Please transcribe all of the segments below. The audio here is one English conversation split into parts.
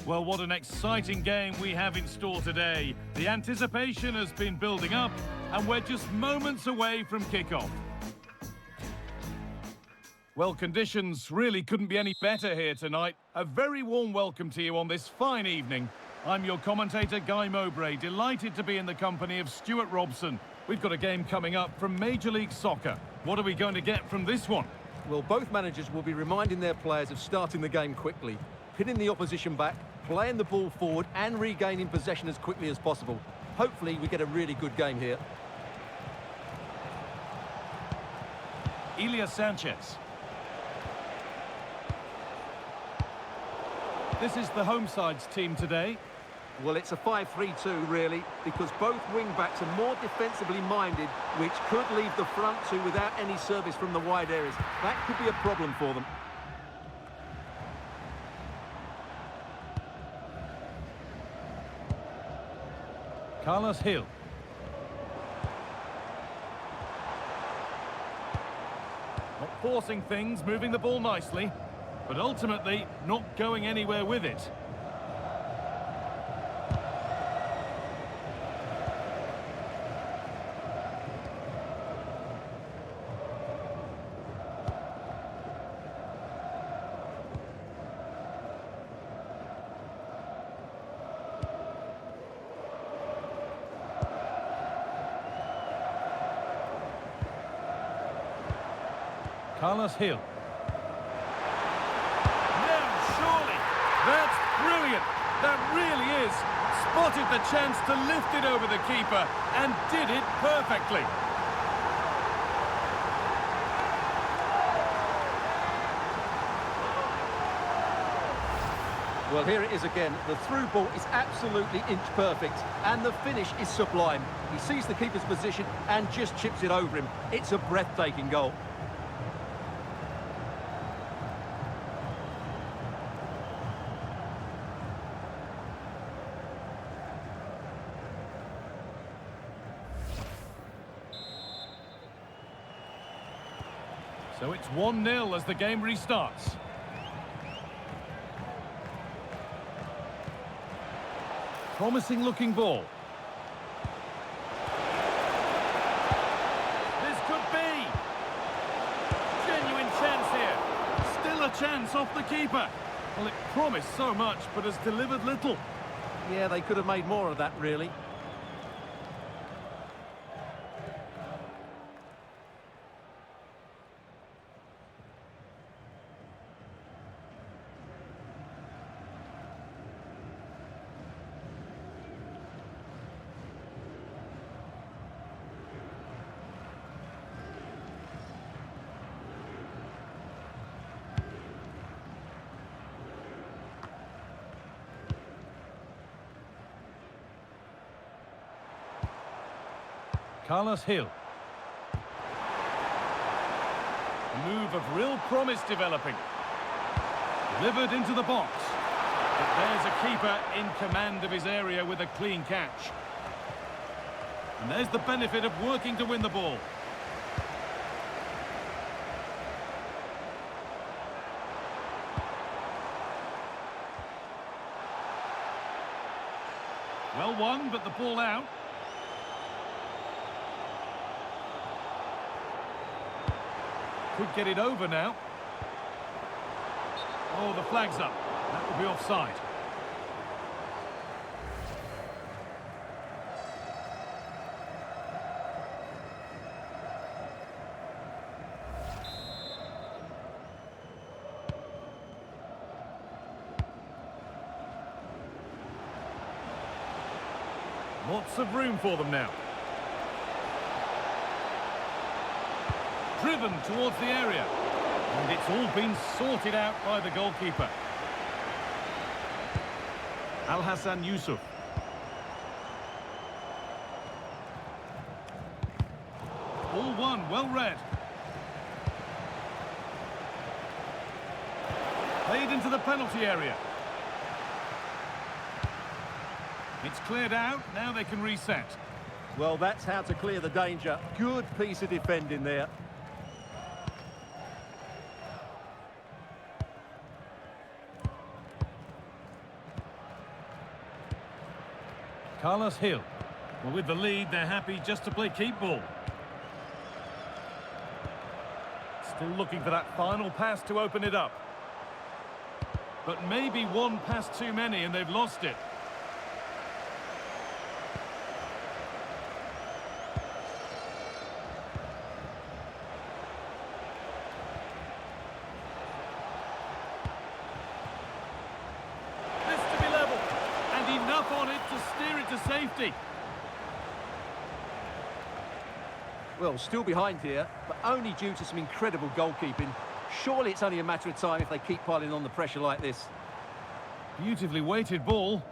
Well, what an exciting game we have in store today. The anticipation has been building up, and we're just moments away from kickoff. Well, conditions really couldn't be any better here tonight. A very warm welcome to you on this fine evening. I'm your commentator, Guy Mowbray, delighted to be in the company of Stuart Robson. We've got a game coming up from Major League Soccer. What are we going to get from this one? Well, both managers will be reminding their players of starting the game quickly, pinning the opposition back, playing the ball forward and regaining possession as quickly as possible. Hopefully we get a really good game here. Ilya Sanchez. This is the home side's team today. Well, it's a 5-3-2 really, because both wing-backs are more defensively minded, which could leave the front two without any service from the wide areas. That could be a problem for them. Carlos Hill. Not forcing things, moving the ball nicely, but ultimately not going anywhere with it. Carlos Hill. Now, surely. That's brilliant. That really is. Spotted the chance to lift it over the keeper and did it perfectly. Well, here it is again. The through ball is absolutely inch perfect and the finish is sublime. He sees the keeper's position and just chips it over him. It's a breathtaking goal. So it's 1-0 as the game restarts. Promising looking ball. This could be. Genuine chance here. Still a chance off the keeper. Well, it promised so much, but has delivered little. Yeah, they could have made more of that, really. Carlos Hill. A move of real promise developing. Delivered into the box. But there's a keeper in command of his area with a clean catch. And there's the benefit of working to win the ball. Well won, but the ball out. Could get it over now. Oh, the flag's up. That will be offside. Lots of room for them now. Driven towards the area, and it's all been sorted out by the goalkeeper. Al-Hassan Yusuf. All one, well read. Played into the penalty area. It's cleared out, now they can reset. Well, that's how to clear the danger. Good piece of defending there. Carlos Hill. Well, with the lead, they're happy just to play keep ball. Still looking for that final pass to open it up. But maybe one pass too many and they've lost it. This to be level. And enough on it to steer it to safety. Well, still behind here, but only due to some incredible goalkeeping. Surely it's only a matter of time if they keep piling on the pressure like this. Beautifully weighted ball.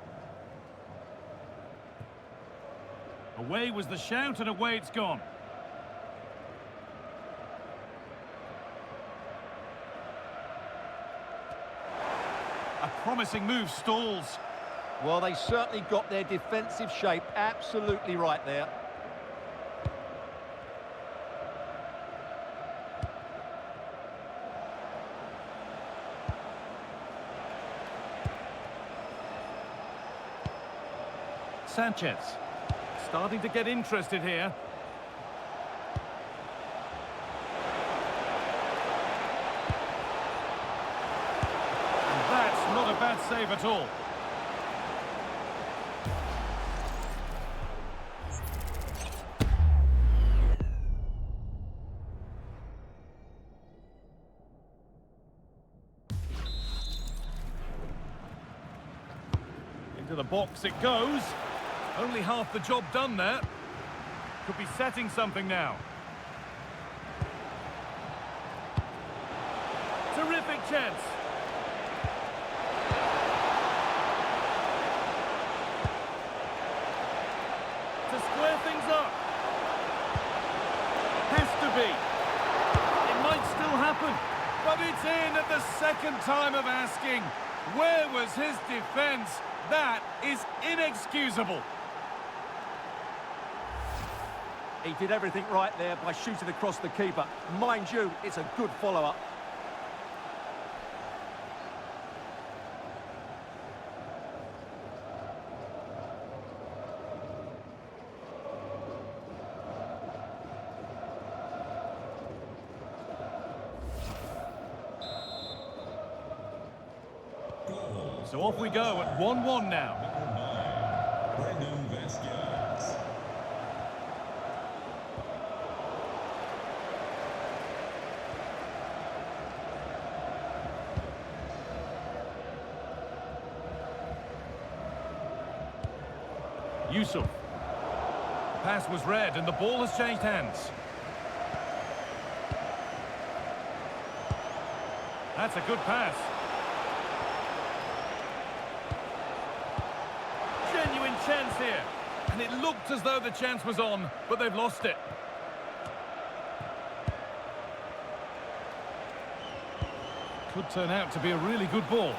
Away was the shout and away it's gone. A promising move stalls. Well, they certainly got their defensive shape absolutely right there. Sanchez, starting to get interested here. And that's not a bad save at all. Into the box it goes. Only half the job done there. Could be setting something now. Terrific chance. To square things up. Has to be. It might still happen. But it's in at the second time of asking. Where was his defence? That is inexcusable. He did everything right there by shooting across the keeper. Mind you, it's a good follow-up. So off we go at 1-1 now. Yusuf. Pass was read and the ball has changed hands. That's a good pass. Genuine chance here. And it looked as though the chance was on, but they've lost it. Could turn out to be a really good ball.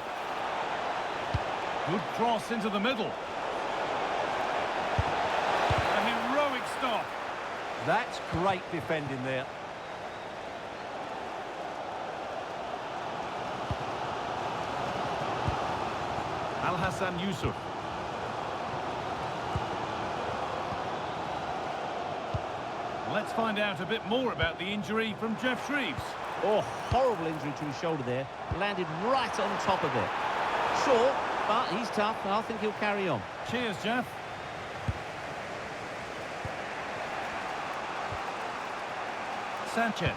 Good cross into the middle. Stop. That's great defending there. Al-Hassan Yusuf. Let's find out a bit more about the injury from Jeff Shreves. Oh, horrible injury to his shoulder there. Landed right on top of it. Short, but he's tough, and I think he'll carry on. Cheers, Jeff. Sanchez.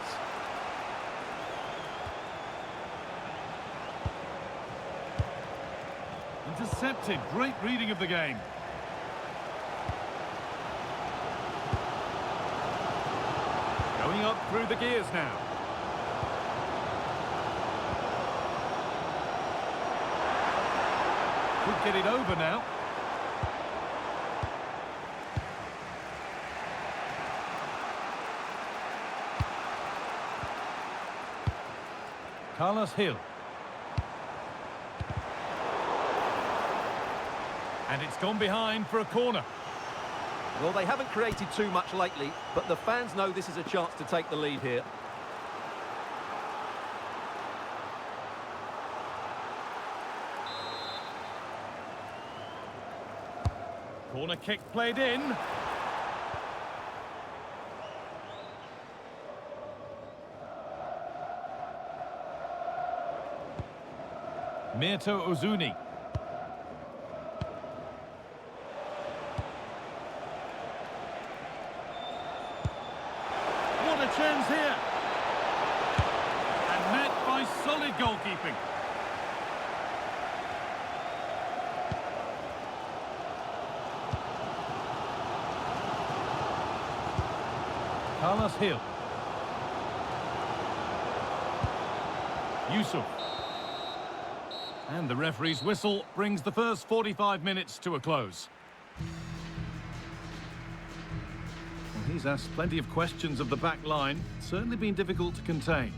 Intercepted. Great reading of the game. Going up through the gears now. Could get it over now. Carlos Hill. And it's gone behind for a corner. Well, they haven't created too much lately, but the fans know this is a chance to take the lead here. Corner kick played in. Mirto Ozuni. What a chance here. And met by solid goalkeeping. Carlos Hill. Yusuf. And the referee's whistle brings the first 45 minutes to a close. Well, he's asked plenty of questions of the back line. Certainly been difficult to contain.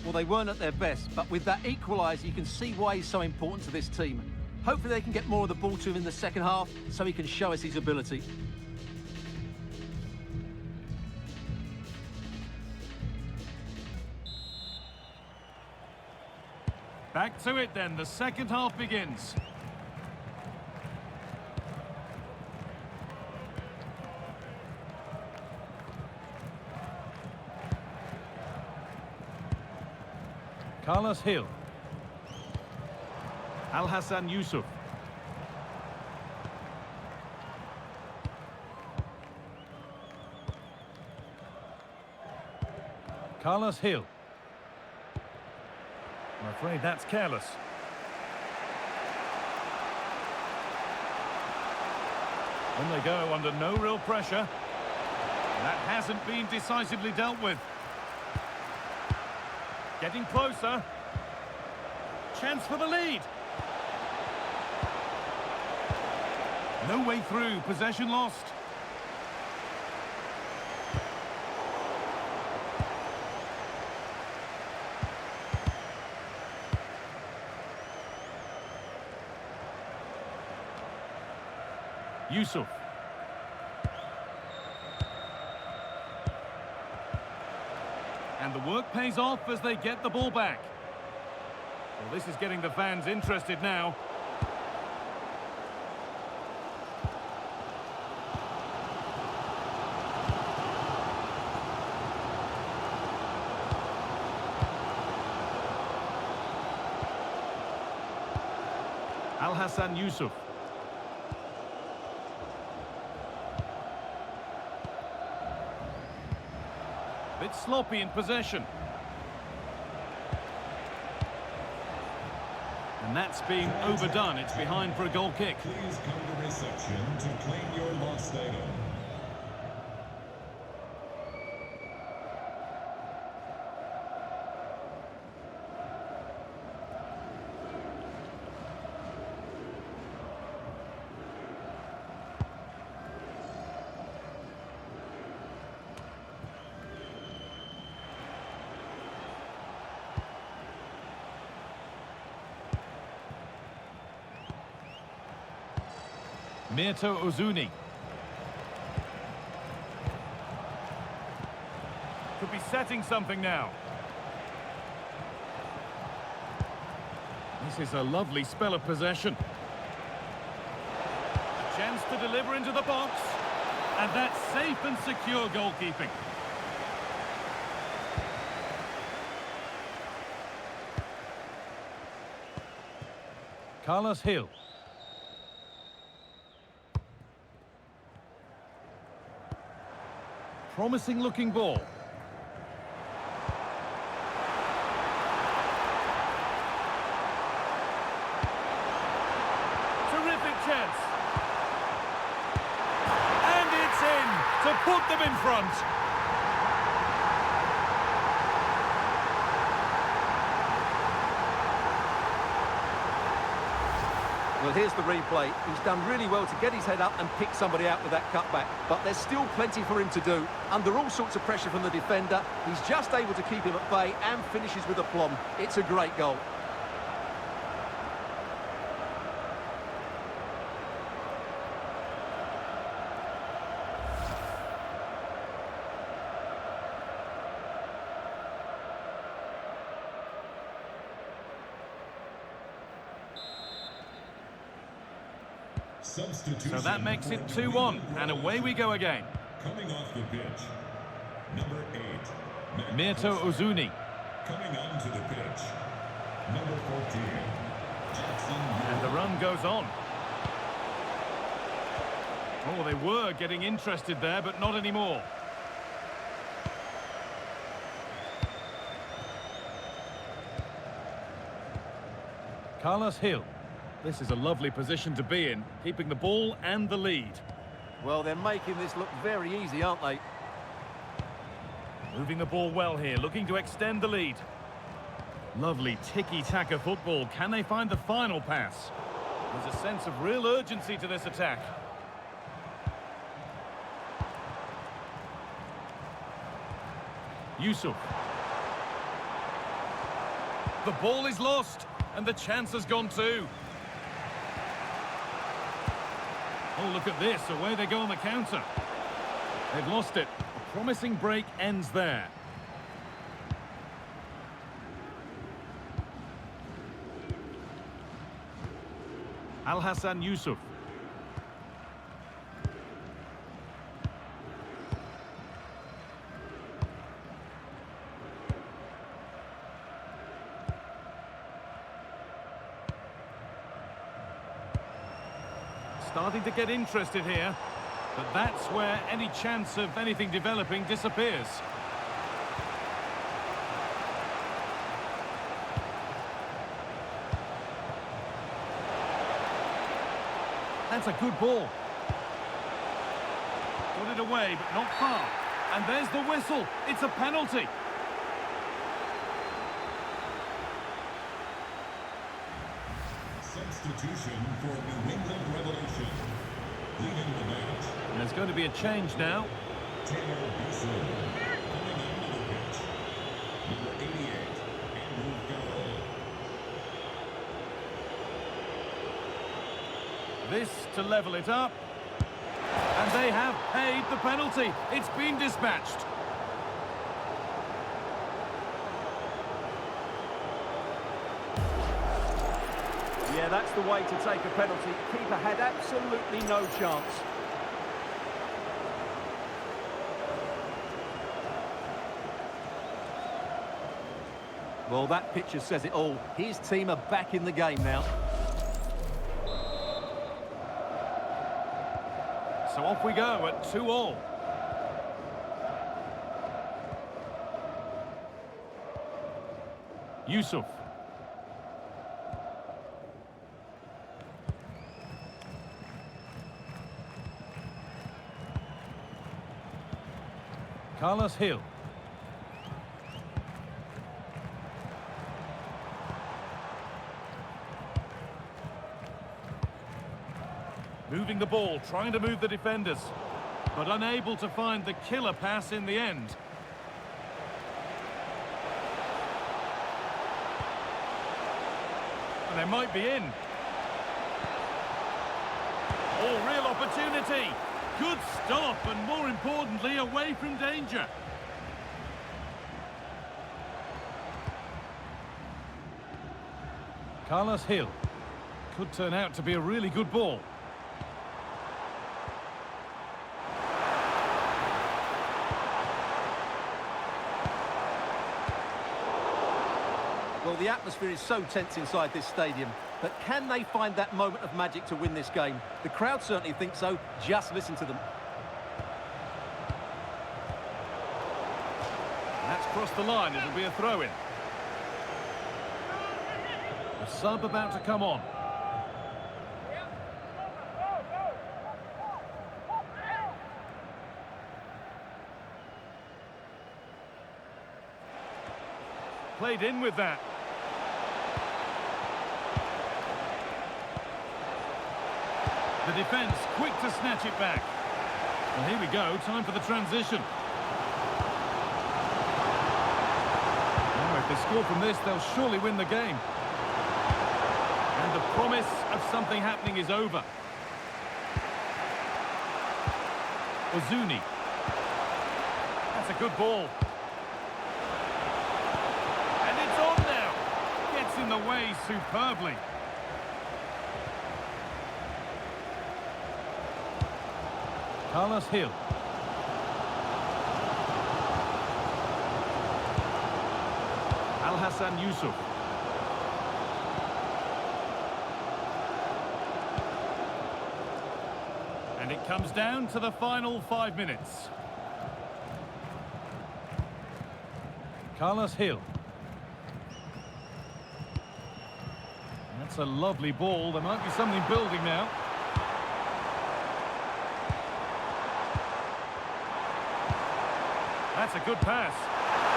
Well, they weren't at their best, but with that equaliser, you can see why he's so important to this team. Hopefully they can get more of the ball to him in the second half so he can show us his ability. Back to it then, the second half begins. Carlos Hill. Al-Hassan Yusuf. Carlos Hill. I'm afraid that's careless. On they go under no real pressure. That hasn't been decisively dealt with. Getting closer. Chance for the lead. No way through, possession lost. Yusuf. And the work pays off as they get the ball back. Well, this is getting the fans interested now. Al-Hassan Yusuf. Bit sloppy in possession. And that's being overdone. It's behind for a goal kick. Please come to reception to claim your lost item. Mirto Ozuni. Could be setting something now. This is a lovely spell of possession. A chance to deliver into the box. And that's safe and secure goalkeeping. Carlos Hill. Promising looking ball. Terrific chance. And it's in to put them in front. Well, here's the replay. He's done really well to get his head up and pick somebody out with that cutback. But there's still plenty for him to do. Under all sorts of pressure from the defender, he's just able to keep him at bay and finishes with aplomb. It's a great goal. Substitution. So that makes it 2-1, and away we go again. Coming off the pitch, number 8, Mirto Ozuni. Coming onto the pitch, number 14, Jackson. And the run goes on. Oh, they were getting interested there, but not anymore. Carlos Hill. This is a lovely position to be in, keeping the ball and the lead. Well, they're making this look very easy, aren't they? Moving the ball well here, looking to extend the lead. Lovely tiki-taka football. Can they find the final pass? There's a sense of real urgency to this attack. Yusuf. The ball is lost, and the chance has gone too. Oh, look at this. Away they go on the counter. They've lost it. A promising break ends there. Al-Hassan Yusuf. Starting to get interested here, but that's where any chance of anything developing disappears. That's a good ball. Got it away, but not far. And there's the whistle. It's a penalty. Substitution for New England Revolution. Leading the match, And there's going to be a change now. Taylor Bissell. Coming onto the pitch, number 88, Andrew Garrell. This to level it up. And they have paid the penalty. It's been dispatched. Yeah, that's the way to take a penalty. Keeper had absolutely no chance. Well, that picture says it all. His team are back in the game now. So off we go at 2-2. Yusuf. Carlos Hill. Moving the ball, trying to move the defenders, but unable to find the killer pass in the end. And they might be in. Oh, real opportunity. Good stop, and more importantly, away from danger. Carlos Hill. Could turn out to be a really good ball. Well, the atmosphere is so tense inside this stadium, but can they find that moment of magic to win this game? The crowd certainly think so. Just listen to them. That's crossed the line. It'll be a throw-in. A sub about to come on. Played in with that. The defence quick to snatch it back. Well, here we go. Time for the transition. Now, if they score from this, they'll surely win the game. And the promise of something happening is over. Ozuni. That's a good ball. And it's on now. Gets in the way superbly. Carlos Hill. Al-Hassan Yusuf. And it comes down to the final 5 minutes. Carlos Hill. That's a lovely ball. There might be something building now. That's a good pass.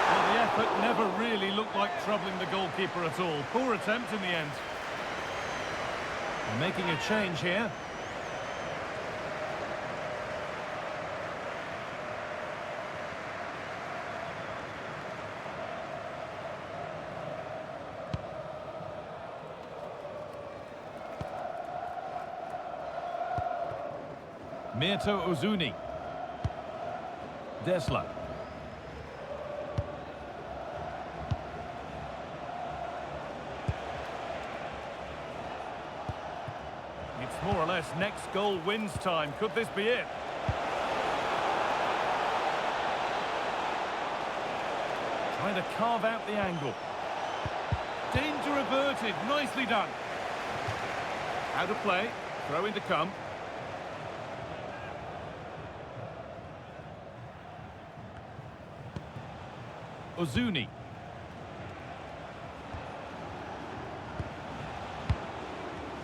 Well, the effort never really looked like troubling the goalkeeper at all. Poor attempt in the end. They're making a change here. Mirto Ozuni. Desla. It's more or less next goal wins time. Could this be it? Trying to carve out the angle. Danger averted. Nicely done. Out of play. Throw in to come. Ozuni.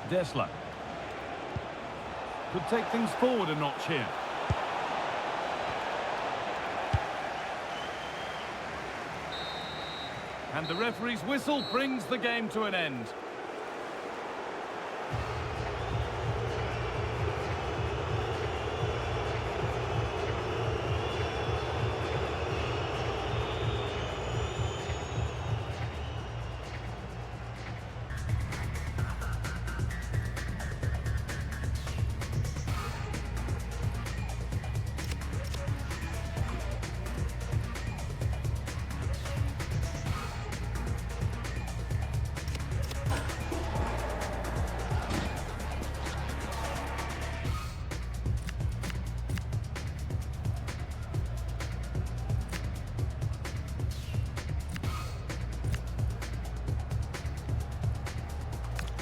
Desla. Could take things forward a notch here. And the referee's whistle brings the game to an end.